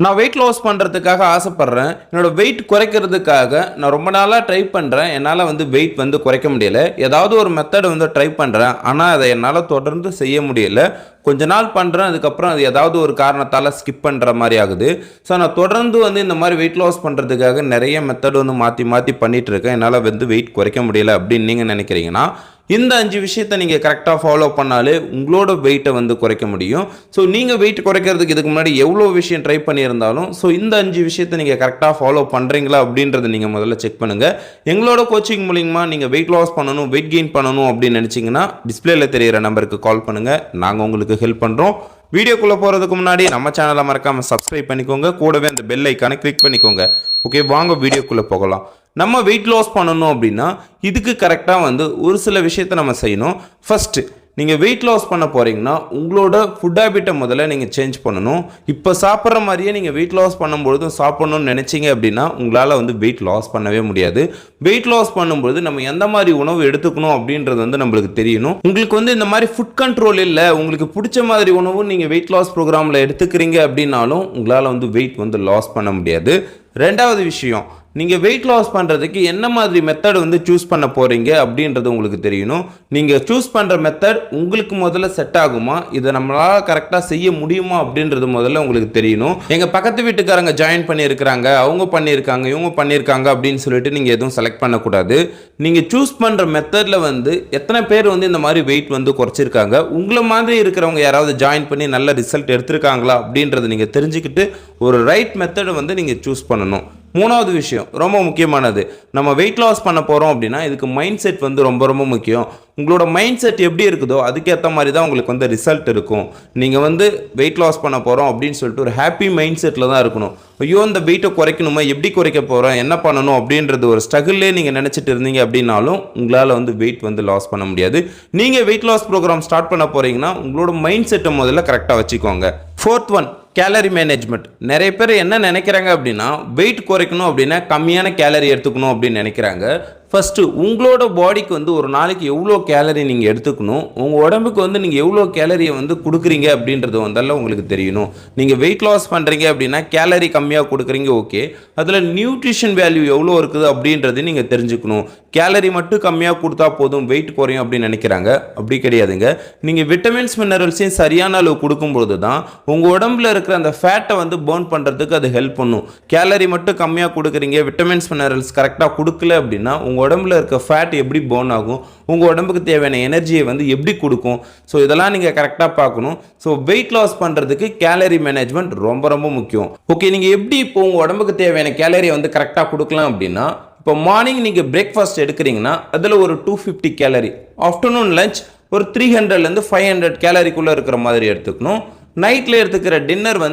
நான் weight loss பண்ணுறதுக்காக ஆசைப்பட்றேன். என்னோட வெயிட் குறைக்கிறதுக்காக நான் ரொம்ப நாளாக ட்ரை பண்ணுறேன். என்னால் வெயிட் குறைக்க முடியல. ஏதாவது ஒரு மெத்தட் ட்ரை பண்ணுறேன். ஆனால் அதை என்னால் தொடர்ந்து செய்ய முடியல. கொஞ்ச நாள் பண்ணுறேன். அதுக்கப்புறம் அது ஏதாவது ஒரு காரணத்தால் ஸ்கிப் பண்ணுற மாதிரி ஆகுது. ஸோ நான் தொடர்ந்து இந்த மாதிரி வெயிட் லாஸ் பண்ணுறதுக்காக நிறைய மெத்தட் மாற்றி மாற்றி பண்ணிகிட்டு இருக்கேன். என்னால் வெயிட் குறைக்க முடியல அப்படின்னு நீங்கள் நினைக்கிறீங்கன்னா, இந்த 5 விஷயத்தை நீங்கள் கரெக்டாக ஃபாலோ பண்ணாலே உங்களோட வெயிட்டை குறைக்க முடியும். ஸோ நீங்கள் வெயிட் குறைக்கிறதுக்கு இதுக்கு முன்னாடி எவ்வளோ விஷயம் ட்ரை பண்ணியிருந்தாலும் ஸோ இந்த 5 விஷயத்தை நீங்கள் கரெக்டாக ஃபாலோ பண்ணுறீங்களா அப்படின்றத நீங்கள் முதல்ல செக் பண்ணுங்கள். எங்களோட கோச்சிங் மூலிமா நீங்கள் வெயிட் லாஸ் பண்ணணும், வெயிட் கெயின் பண்ணணும் அப்படின்னு நினச்சிங்கன்னா டிஸ்பிளேல தெரிகிற நம்பருக்கு கால் பண்ணுங்கள். நாங்கள் உங்களுக்கு ஹெல்ப் பண்ணுறோம். வீடியோக்குள்ளே போகிறதுக்கு முன்னாடி நம்ம சேனலை மறக்காமல் சப்ஸ்கிரைப் பண்ணிக்கோங்க. கூடவே அந்த பெல் ஐக்கானை கிளிக் பண்ணிக்கோங்க. ஓகே, வாங்க வீடியோக்குள்ளே போகலாம். நம்ம வெயிட் லாஸ் பண்ணணும் அப்படின்னா இதுக்கு கரெக்டாக ஒரு சில விஷயத்தை நம்ம செய்யணும். ஃபஸ்ட்டு, நீங்கள் வெயிட் லாஸ் பண்ண போகிறீங்கன்னா உங்களோட ஃபுட் ஹேபிட்டை முதல்ல நீங்கள் சேஞ்ச் பண்ணணும். இப்போ சாப்பிட்ற மாதிரியே நீங்கள் வெயிட் லாஸ் பண்ணும்பொழுதும் சாப்பிட்ணுன்னு நினச்சிங்க அப்படின்னா உங்களால் வெயிட் லாஸ் பண்ணவே முடியாது. வெயிட் லாஸ் பண்ணும்பொழுது நம்ம எந்த மாதிரி உணவு எடுத்துக்கணும் அப்படின்றது நம்மளுக்கு தெரியணும். உங்களுக்கு இந்த மாதிரி ஃபுட் கண்ட்ரோல் இல்லை, உங்களுக்கு பிடிச்ச மாதிரி உணவு நீங்கள் வெயிட் லாஸ் ப்ரோக்ராமில் எடுத்துக்கிறீங்க அப்படின்னாலும் உங்களால் வெயிட் லாஸ் பண்ண முடியாது. ரெண்டாவது விஷயம், நீங்கள் வெயிட் லாஸ் பண்ணுறதுக்கு என்ன மாதிரி மெத்தட் சூஸ் பண்ண போகிறீங்க அப்படின்றது உங்களுக்கு தெரியணும். நீங்கள் சூஸ் பண்ணுற மெத்தட் உங்களுக்கு முதல்ல செட் ஆகுமா, இதை நம்மளால் கரெக்டாக செய்ய முடியுமா அப்படின்றது முதல்ல உங்களுக்கு தெரியணும். எங்கள் பக்கத்து வீட்டுக்காரங்க ஜாயின் பண்ணியிருக்கிறாங்க, அவங்க பண்ணியிருக்காங்க, இவங்க பண்ணியிருக்காங்க அப்படின்னு சொல்லிட்டு நீங்கள் எதுவும் செலக்ட் பண்ணக்கூடாது. நீங்கள் சூஸ் பண்ணுற மெத்தடில் எத்தனை பேர் இந்த மாதிரி வெயிட் குறைச்சிருக்காங்க, உங்களை மாதிரி இருக்கிறவங்க யாராவது ஜாயின் பண்ணி நல்ல ரிசல்ட் எடுத்திருக்காங்களா அப்படின்றத நீங்கள் தெரிஞ்சுக்கிட்டு ஒரு ரைட் மெத்தடை நீங்கள் சூஸ் பண்ணணும். மூணாவது விஷயம் ரொம்ப முக்கியமானது, நம்ம வெயிட் லாஸ் பண்ண போகிறோம் அப்படின்னா இதுக்கு மைண்ட் செட் ரொம்ப ரொம்ப முக்கியம். உங்களோட மைண்ட் செட் எப்படி இருக்குதோ அதுக்கேற்ற மாதிரி தான் உங்களுக்கு ரிசல்ட் இருக்கும். நீங்கள் வெயிட் லாஸ் பண்ண போகிறோம் அப்படின்னு சொல்லிட்டு ஒரு ஹாப்பி மைண்ட் செட்டில் தான் இருக்கணும். ஐயோ இந்த வெயிட்டை குறைக்கணுமா, எப்படி குறைக்க போகிறோம், என்ன பண்ணணும் அப்படின்றது ஒரு ஸ்ட்ரகிள்லே நீங்கள் நினச்சிட்டு இருந்தீங்க அப்படின்னாலும் உங்களால் வெயிட் லாஸ் பண்ண முடியாது. நீங்கள் வெயிட் லாஸ் ப்ரோக்ராம் ஸ்டார்ட் பண்ண போகிறீங்கன்னா உங்களோட மைண்ட் செட்டை முதல்ல கரெக்டாக வச்சுக்கோங்க. Fourth one, gallery management. நிறைய பேர் என்ன நினைக்கிறாங்க அப்படின்னா வெயிட் குறைக்கணும் அப்படின்னா கம்மியான கேலரி எடுத்துக்கணும் அப்படின்னு நினைக்கிறாங்க. ஃபஸ்ட்டு உங்களோட பாடிக்கு ஒரு நாளைக்கு எவ்வளோ கேலரி நீங்கள் எடுத்துக்கணும், உங்கள் உடம்புக்கு நீங்கள் எவ்வளோ கேலரியை கொடுக்குறீங்க அப்படின்றது உங்களுக்கு தெரியணும். நீங்கள் வெயிட் லாஸ் பண்ணுறீங்க அப்படின்னா கேலரி கம்மியாக கொடுக்குறீங்க, ஓகே, அதில் நியூட்ரிஷன் வேல்யூ எவ்வளோ இருக்குது அப்படின்றது நீங்கள் தெரிஞ்சுக்கணும். கேலரி மட்டும் கம்மியாக கொடுத்தா போதும் வெயிட் குறையும் அப்படின்னு நினைக்கிறாங்க. அப்படி கிடையாதுங்க. நீங்கள் விட்டமின்ஸ் மினரல்ஸையும் சரியான அளவு கொடுக்கும்பொழுது தான் உங்கள் உடம்புல இருக்கிற அந்த ஃபேட்டை பர்ன் பண்ணுறதுக்கு அது ஹெல்ப் பண்ணும். கேலரி மட்டும் கம்மியாக கொடுக்குறீங்க, விட்டமின்ஸ் மினரல்ஸ் கரெக்டாக கொடுக்கல அப்படின்னா உங்கள் உடம்புல இருக்க ஃபேட் எப்படி பர்ன் ஆகும், உங்கள் உடம்புக்கு தேவையான எனர்ஜியை எப்படி கொடுக்கும். ஸோ இதெல்லாம் நீங்கள் கரெக்டாக பார்க்கணும். ஸோ வெயிட் லாஸ் பண்ணுறதுக்கு கேலரி மேனேஜ்மெண்ட் ரொம்ப ரொம்ப முக்கியம். ஓகே, நீங்கள் எப்படி இப்போ உங்கள் உடம்புக்கு தேவையான கேலரியை கரெக்டாக கொடுக்கலாம் அப்படின்னா, இப்போ மார்னிங் நீங்கள் பிரேக்ஃபாஸ்ட் எடுக்கிறீங்கன்னா அதில் ஒரு 250 கேலரி, ஆஃப்டர்நூன் லஞ்ச் ஒரு 300லேருந்து 500 கேலரிக்குள்ளே இருக்கிற மாதிரி எடுத்துக்கணும். நைட்டில் எடுத்துக்கிற டின்னர்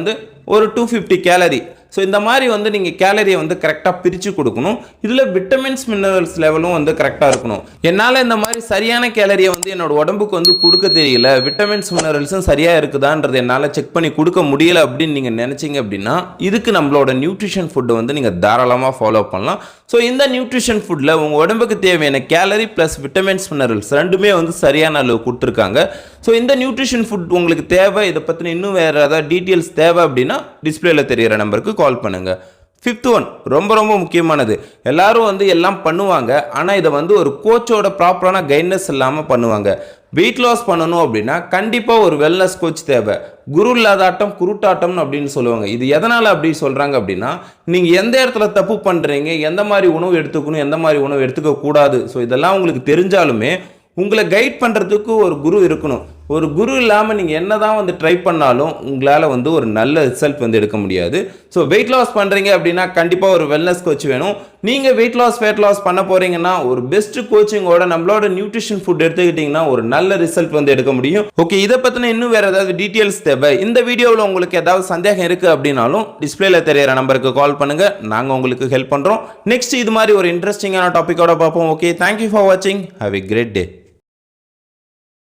ஒரு 250 கேலரி. ஸோ இந்த மாதிரி நீங்கள் கேலரியை கரெக்டாக பிரித்து கொடுக்கணும். இதில் விட்டமின்ஸ் மினரல்ஸ் லெவலும் கரெக்டாக இருக்கணும். என்னால் இந்த மாதிரி சரியான கேலரியை என்னோட உடம்புக்கு கொடுக்க தெரியல, விட்டமின்ஸ் மினரல்ஸும் சரியாக இருக்குதான்றது என்னால் செக் பண்ணி கொடுக்க முடியலை அப்படின்னு நீங்கள் நினச்சிங்க அப்படின்னா இதுக்கு நம்மளோட நியூட்ரிஷன் ஃபுட்டை நீங்கள் தாராளமாக ஃபாலோ பண்ணலாம். ஸோ இந்த நியூட்ரிஷன் ஃபுட்டில் உங்கள் உடம்புக்கு தேவையான கேலரி ப்ளஸ் விட்டமின்ஸ் மினரல்ஸ் ரெண்டுமே சரியான அளவு கொடுத்துருக்காங்க. ஸோ இந்த நியூட்ரிஷன் ஃபுட் உங்களுக்கு தேவை, இதை பற்றின இன்னும் வேறு ஏதாவது டீட்டெயில்ஸ் தேவை அப்படின்னா டிஸ்பிளேல தெரிகிற நம்பருக்கு கால் பண்ணுங்கள். ஃபிஃப்த் ஒன் ரொம்ப ரொம்ப முக்கியமானது. எல்லாரும் எல்லாம் பண்ணுவாங்க, ஆனால் இதை ஒரு கோச்சோட ப்ராப்பரான கைட்னஸ் இல்லாமல் பண்ணுவாங்க. வெயிட் லாஸ் பண்ணணும் அப்படின்னா கண்டிப்பாக ஒரு வெல்னஸ் கோச் தேவை. குரு இல்லாத ஆட்டம் குருட்டாட்டம்னு அப்படின்னு சொல்லுவாங்க. இது எதனால் அப்படி சொல்கிறாங்க அப்படின்னா, நீங்கள் எந்த இடத்துல தப்பு பண்ணுறீங்க, எந்த மாதிரி உணவு எடுத்துக்கணும், எந்த மாதிரி உணவு எடுத்துக்கக்கூடாது, ஸோ இதெல்லாம் உங்களுக்கு தெரிஞ்சாலுமே உங்களை கைட் பண்ணுறதுக்கு ஒரு குரு இருக்கணும். ஒரு குரு இல்லாமல் நீங்கள் என்ன தான் ட்ரை பண்ணாலும் உங்களால் ஒரு நல்ல ரிசல்ட் எடுக்க முடியாது. ஸோ வெயிட் லாஸ் பண்ணுறீங்க அப்படின்னா கண்டிப்பாக ஒரு வெல்னஸ் கோச் வேணும். நீங்கள் வெயிட் லாஸ் ஃபேட் லாஸ் பண்ண போகிறீங்கன்னா ஒரு பெஸ்ட் கோச்சிங்கோட நம்மளோட நியூட்ரிஷன் ஃபுட் எடுத்துக்கிட்டிங்கன்னா ஒரு நல்ல ரிசல்ட் எடுக்க முடியும். ஓகே, இதை பற்றின இன்னும் வேறு ஏதாவது டீட்டெயில்ஸ் தேவை, இந்த வீடியோவில் உங்களுக்கு ஏதாவது சந்தேகம் இருக்குது அப்படின்னாலும் டிஸ்பிளேல தெரியிற நம்பருக்கு கால் பண்ணுங்கள், நாங்கள் உங்களுக்கு ஹெல்ப் பண்ணுறோம். நெக்ஸ்ட் இது மாதிரி ஒரு இன்ட்ரெஸ்டிங்கான டாப்பிக்கோட பார்ப்போம். ஓகே, தேங்க்யூ ஃபார் வாட்சிங். Have a great day.